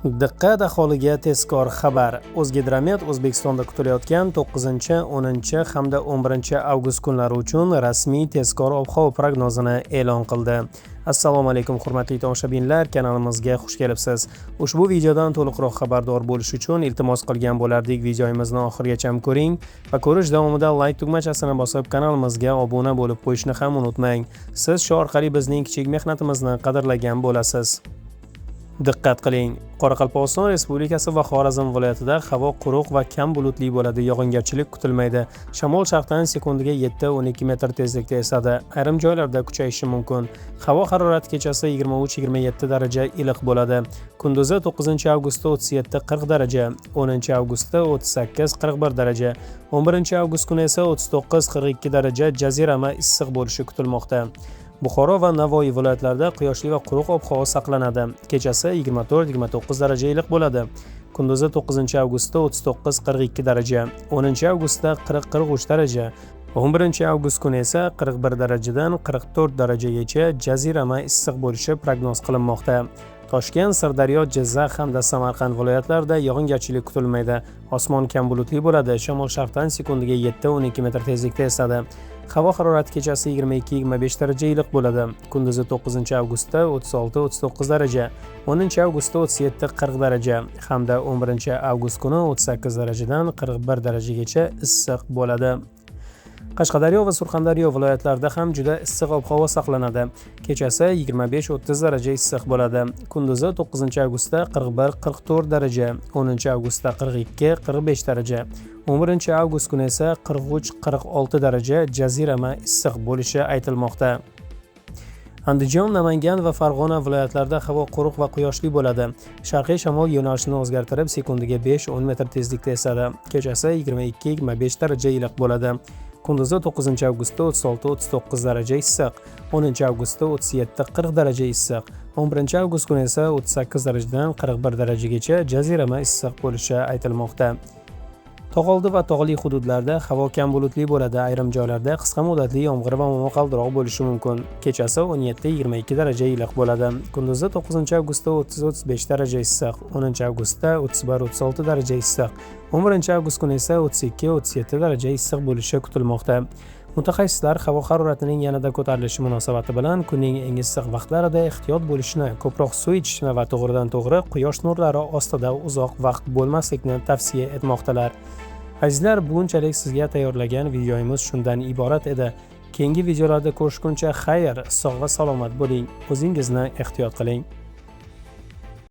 Diqqat aholiga tezkor xabar. O'zgidromet O'zbekistonda kutilayotgan 9, 10 hamda 11 avgust kunlari uchun rasmiy tezkor ob-havo prognozini e'lon qildi. Assalomu alaykum hurmatli tomoshabinlar, kanalimizga xush kelibsiz. Ushbu videodan to'liqroq xabardor bo'lish uchun iltimos qilgan bo'lardik, videomizni oxirigacha ko'ring va ko'rish davomida like tugmachasini bosib kanalimizga obuna bo'lib qo'yishni ham unutmang. Siz shu orqali bizning kichik mehnatimizni qadrlagan bo'lasiz. Diqqat qiling. Qoraqalpog'iston Respublikasi va Xorazm viloyatida havo quruq va kam bulutli bo'ladi. Yog'ingarchilik kutilmaydi. Shamol sharqdan sekundiga 7-12 metr tezlikda esadi. Ayrim joylarda kuchayishi mumkin. Havo harorati kechasi 23-27 daraja iliq bo'ladi. Kunduzi 9 avgustda 37-40 daraja, 10 avgustda 38-41 daraja, 11 avgust kuni esa 39-42 daraja jazirama issiq bo'lishi kutilmoqda. Buxoro va Navoiy viloyatlarida quyoshli va quruq ob-havo saqlanadi. Kechasi 24-29 daraja iliq bo'ladi. Kunduzi 9 avgustda 39-42 daraja, 10 avgustda 40-43 daraja, 11 avgust kuni esa 41 darajadan 44 darajagacha jazirama issiq bo'lishi prognoz qilinmoqda. Toshkent, Sirdaryo, Jizzax hamda Samarqand viloyatlarida yog'ingarchilik kutilmaydi. Osmon kam bulutli bo'ladi. Shamol sharqdan sekundiga 7-12 metr tezlikda esadi. Havo harorati kechasi 22-25 daraja iliq bo'ladi. Kunduzi 9 avgustda 36-39 daraja, 10 avgustda 37-40 daraja hamda 11 avgust kuni 38 darajadan 41 darajagacha issiq bo'ladi. Qashqadaryo va Surxondaryo viloyatlarida ham juda issiq ob-havo saqlanadi. Kechasi 25-30 daraja issiq bo'ladi. Kunduzi 9 avgustda 41-44 daraja, 10 avgustda 42-45 daraja, 11 avgust kuni esa 43-46 daraja jazirama issiq bo'lishi aytilmoqda. Andijon, Namangan va Farg'ona viloyatlarida havo quruq va quyoshli bo'ladi. Sharqiy shamol yo'nalishini o'zgartirib, sekundiga 5-10 metr tezlikda esadi. Kechasi 22-25 daraja iliq bo'ladi. Kunduzi 9 avgustda 36-39 daraja issiq, 10 avgustda 37-40 daraja issiq, 11 avgust kuni esa 38 darajadan 41 darajagacha jazirama issiq bo'lishi aytilmoqda. Tog'oldi va tog'li hududlarda havo kam bulutli bo'ladi. Ayrim joylarda qisqa muddatli yomg'ir va momaqaldiroq bo'lishi mumkin. Kechasi 17-22 daraja iliq bo'ladi. Kunduzi 9 avgustda 30-35 daraja issiq, 10 avgustda 31-36 daraja issiq, 11 avgust kuni esa 32-37 daraja issiq bo'lishi kutilmoqda. Mutaxassislar havo haroratining yanada ko'tarilishi munosabati bilan kunning eng issiq vaqtlarida ehtiyot bo'lishni, ko'proq suv ichishni va to'g'ridan-to'g'ri quyosh nurlari ostida uzoq vaqt bo'lmaslikni tavsiya etmoqdalar. Azizlar, bunchalik sizga tayyorlagan videomiz shundan iborat edi. Keyingi videolarda ko'rishguncha xayr, sog' va salomat bo'ling. O'zingizni ehtiyot qiling.